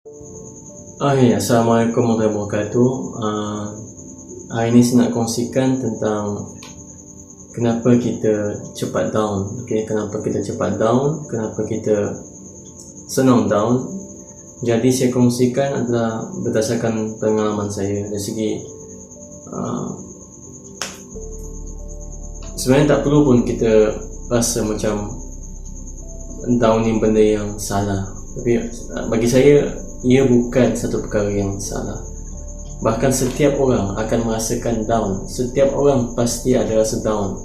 Assalamualaikum warahmatullahi wabarakatuh. Hari ini saya nak kongsikan tentang kenapa kita cepat down. Kenapa kita cepat down, kenapa kita senang down. Jadi saya kongsikan adalah berdasarkan pengalaman saya dari segi sebenarnya tak perlu pun kita rasa macam down ni benda yang salah. Tapi bagi saya, ia bukan satu perkara yang salah. Bahkan setiap orang akan merasakan down. Setiap orang pasti ada rasa down.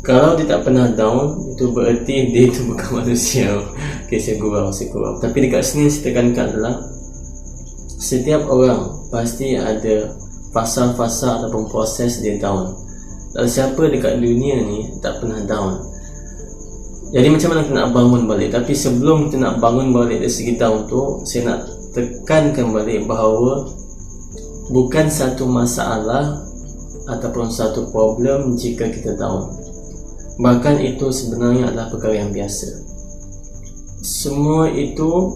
Kalau dia tak pernah down, itu bererti dia itu bukan manusia. Saya gurau. Tapi dekat sini saya tekankan adalah setiap orang pasti ada fasa-fasa ataupun proses dia down. Dan siapa dekat dunia ni tak pernah down? Jadi macam mana kita nak bangun balik? Tapi sebelum kita nak bangun balik dari segi down tu, saya nak tekankan balik bahawa bukan satu masalah ataupun satu problem jika kita down. Bahkan itu sebenarnya adalah perkara yang biasa. Semua itu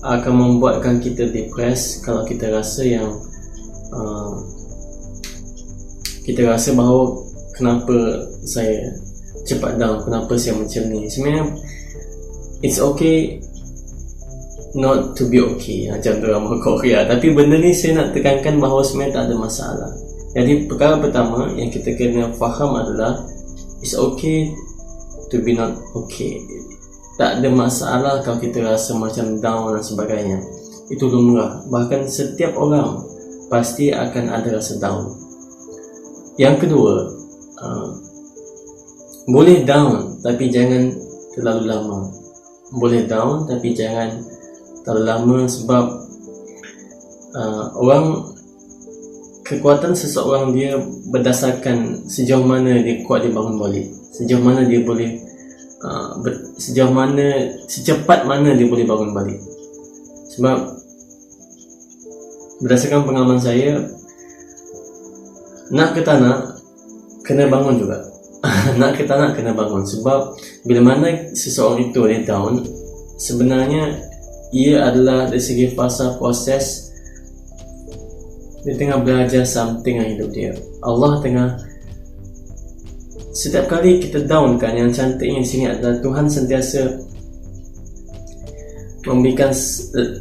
akan membuatkan kita depressed kalau kita rasa yang kita rasa bahawa kenapa saya cepat down, kenapa saya macam ni. Sebenarnya it's okay not to be okay, macam drama Korea. Tapi benda ni saya nak tekankan bahawa sebenarnya tak ada masalah. Jadi perkara pertama yang kita kena faham adalah it's okay to be not okay. Tak ada masalah kalau kita rasa macam down dan sebagainya. Itu lumrah. Bahkan setiap orang pasti akan ada rasa down. Yang kedua, boleh down tapi jangan terlalu lama. Boleh down tapi jangan terlalu lama, sebab kekuatan seseorang dia berdasarkan sejauh mana dia kuat dia bangun balik, sejauh mana dia boleh secepat mana dia boleh bangun balik. Sebab berdasarkan pengalaman saya, nak ke tak nak kena bangun juga. Nak ke tak nak kena bangun. Sebab bila mana seseorang itu dia down, sebenarnya ia adalah dari segi fasa proses dia tengah belajar something dalam hidup dia. Allah tengah, setiap kali kita down kan, yang cantiknya di sini adalah Tuhan sentiasa memberikan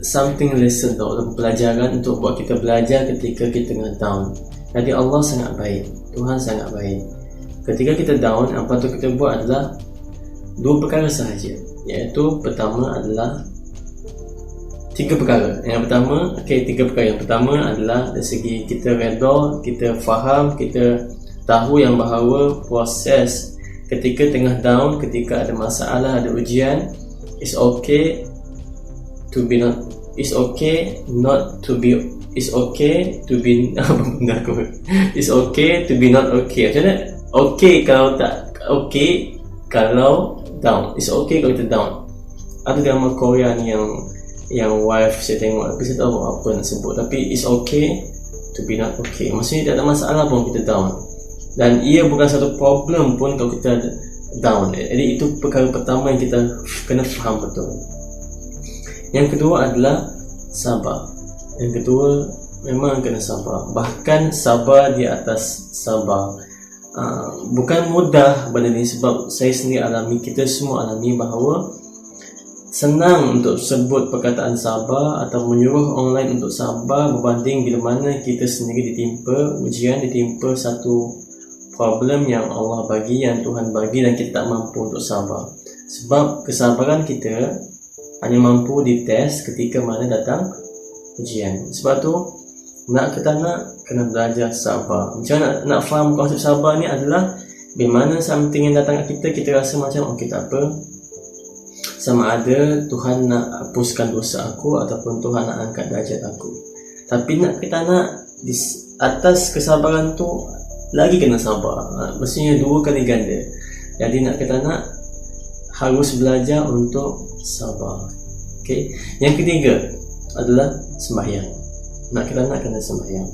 something lesson atau pelajaran untuk buat kita belajar ketika kita tengah down. Jadi Allah sangat baik, Tuhan sangat baik. Ketika kita down, apa tu kita buat adalah dua perkara sahaja, iaitu pertama adalah tiga perkara. Yang pertama adalah dari segi kita redha, kita faham, kita tahu yang bahawa proses ketika tengah down, ketika ada masalah, ada ujian, it's okay to be not it's okay not okay. Macam mana? Okay kalau tak okay kalau down. It's okay kalau kita down. Ada drama Korea ni yang wife saya tengok, tapi saya tahu apa nak sebut. Tapi it's okay to be not okay. Maksudnya tak ada masalah pun kita down. Dan ia bukan satu problem pun kalau kita down. Jadi itu perkara pertama yang kita kena faham betul. Yang kedua adalah sabar. Yang kedua memang kena sabar. Bahkan sabar di atas sabar. Bukan mudah benda ni, sebab saya sendiri alami, kita semua alami bahawa senang untuk sebut perkataan sabar atau menyuruh online untuk sabar berbanding bila mana kita sendiri ditimpa ujian, ditimpa satu problem yang Allah bagi, yang Tuhan bagi, dan kita tak mampu untuk sabar. Sebab kesabaran kita hanya mampu dites ketika mana datang ujian. Sebab tu nak ke tak nak kena belajar sabar. Macam nak faham konsep sabar ni adalah bila mana something yang datang kat kita, kita rasa macam okey tak apa, sama ada Tuhan nak hapuskan dosa aku ataupun Tuhan nak angkat darjat aku. Tapi nak ke tak nak, di atas kesabaran tu lagi kena sabar. Maksudnya dua kali ganda. Jadi nak ke tak nak harus belajar untuk sabar. Okay. Yang ketiga adalah sembahyang. Nak ke tak nak kena sembahyang.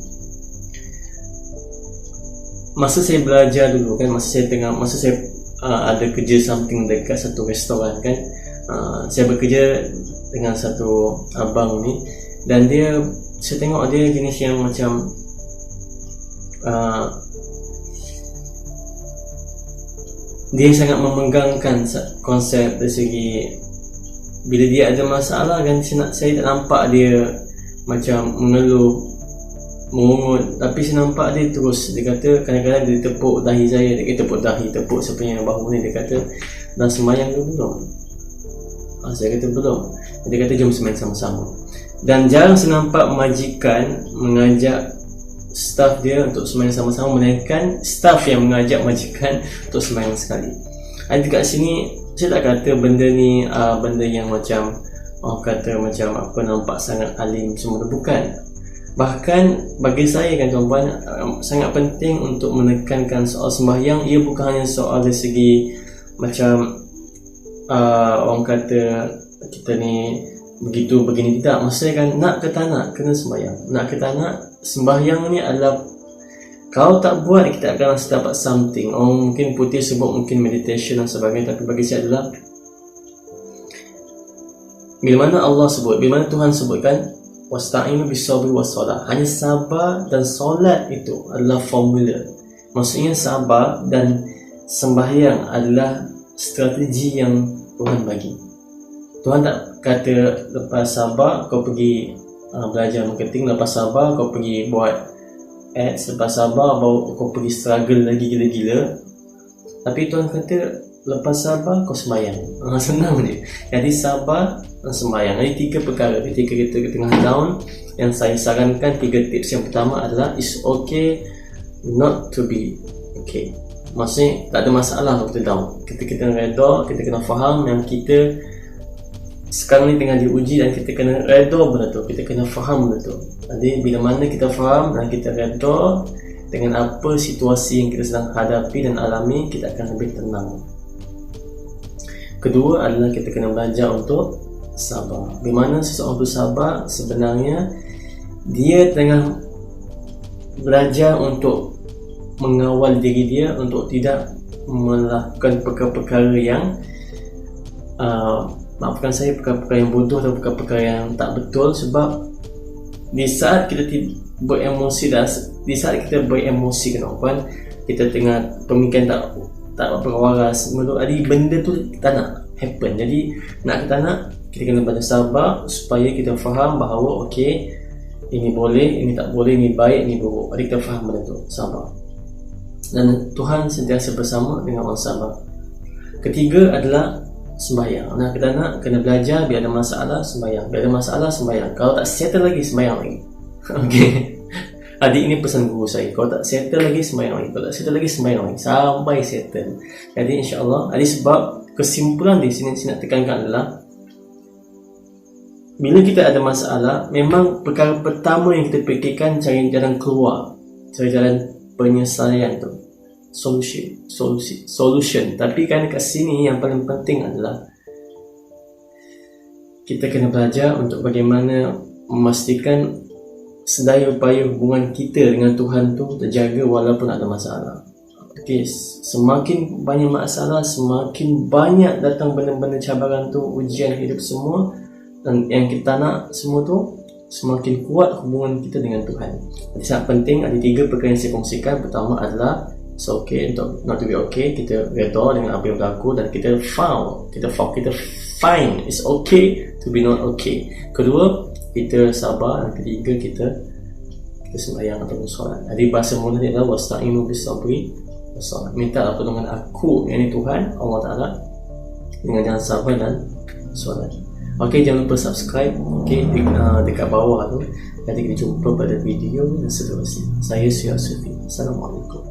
Masa saya belajar dulu kan, masa saya ada kerja something dekat satu restoran kan, Saya bekerja dengan satu abang ni, dan saya tengok dia jenis yang macam dia sangat memegangkan konsep dari segi bila dia ada masalah kan, saya tak nampak dia macam mengeluh, mengungut, tapi saya nampak dia terus, dia kata kadang-kadang dia tepuk dahi saya, tepuk siapa yang bahu ni, dia kata dah sembahyang ke belum? Saya kata belum. Dia kata jom sembahyang sama-sama. Dan jarang saya nampak majikan mengajak staff dia untuk sembahyang sama-sama, melainkan staff yang mengajak majikan untuk sembahyang sekali. Dekat sini saya tak kata benda ni benda yang macam kata macam apa, nampak sangat alim semua, bukan. Bahkan bagi saya kan tuan-puan, sangat penting untuk menekankan soal sembahyang. Ia bukan hanya soal dari segi macam orang kata kita ni begitu begini, tidak. Maksudnya kan, nak ke tak nak kena sembahyang, nak ke tak nak. Sembahyang ni adalah, kalau tak buat kita akan rasa dapat something. Mungkin putih sebut mungkin meditation dan sebagainya, tapi bagi saya adalah bila mana Allah sebut, bila mana Tuhan sebutkan wasta'inu bis-sabri was-salah, hanya sabar dan solat itu adalah formula. Maksudnya sabar dan sembahyang adalah strategi yang Tuhan bagi. Tuhan tak kata lepas sabar kau pergi belajar marketing, lepas sabar kau pergi buat ads, lepas sabar baru kau pergi struggle lagi gila-gila. Tapi Tuhan kata lepas sabar kau sembahyang. Senang je. Jadi sabar dan sembahyang. Ini 3 perkara ketika kita tengah down yang saya sarankan. 3 tips. Yang pertama adalah it's okay not to be okay. Maksudnya tak ada masalah kalau kita down. Kita kena reda, kita kena faham yang kita sekarang ni tengah diuji, dan kita kena reda benda tu, kita kena faham benda tu. Jadi bila mana kita faham dan kita reda dengan apa situasi yang kita sedang hadapi dan alami, kita akan lebih tenang. Kedua adalah kita kena belajar untuk sabar. Di mana seseorang itu sabar, sebenarnya dia tengah belajar untuk mengawal diri dia untuk tidak melakukan perkara-perkara yang maafkan saya, perkara-perkara yang bodoh atau perkara-perkara yang tak betul. Sebab di saat kita beremosi, di saat kita beremosi kan, kita tengah pemikiran tak berwaras, jadi benda tu tak nak happen. Jadi nak kita nak, kita kena belajar sabar supaya kita faham bahawa okey, ini boleh, ini tak boleh, ini baik, ini buruk. Jadi kita faham benda tu, sabar. Dan Tuhan sentiasa bersama dengan orang sabar. Ketiga adalah sembahyang. Nah, kita nak kena belajar bila ada masalah sembahyang, bila ada masalah sembahyang. Kalau tak settle lagi, sembahyang lagi. Okey. Adik, ini pesan guru saya. Kalau tak settle lagi, sembahyang lagi. Kalau tak settle lagi, sembahyang lagi sampai settle. Jadi insya-Allah, sebab kesimpulan di sini saya nak tekankan adalah bila kita ada masalah, memang perkara pertama yang kita fikirkan cari jalan keluar, cari jalan penyelesaian tu, solution. Tapi kan kat sini yang paling penting adalah kita kena belajar untuk bagaimana memastikan sedaya upaya hubungan kita dengan Tuhan tu terjaga walaupun ada masalah. Okey, semakin banyak masalah, semakin banyak datang benda-benda cabaran tu, ujian hidup semua, dan yang kita nak semua tu, semakin kuat hubungan kita dengan Tuhan. Jadi sangat penting, ada 3 perkara yang saya kongsikan. Pertama adalah it's okay untuk not to be okay. Kita reda dengan apa yang berlaku, dan kita fine, it's okay to be not okay. Kedua, kita sabar, dan ketiga, kita sembahyang atau solat. Jadi bahasa mula ni adalah wasta'inu bis-sabri was-salah. Minta pertolongan aku, yakni Tuhan Allah Taala, dengan jalan sabar dan solat. Okey, jangan lupa subscribe. Okey, dekat bawah tu. Nanti kita jumpa pada video yang seterusnya. Saya Syah Sufi. Assalamualaikum.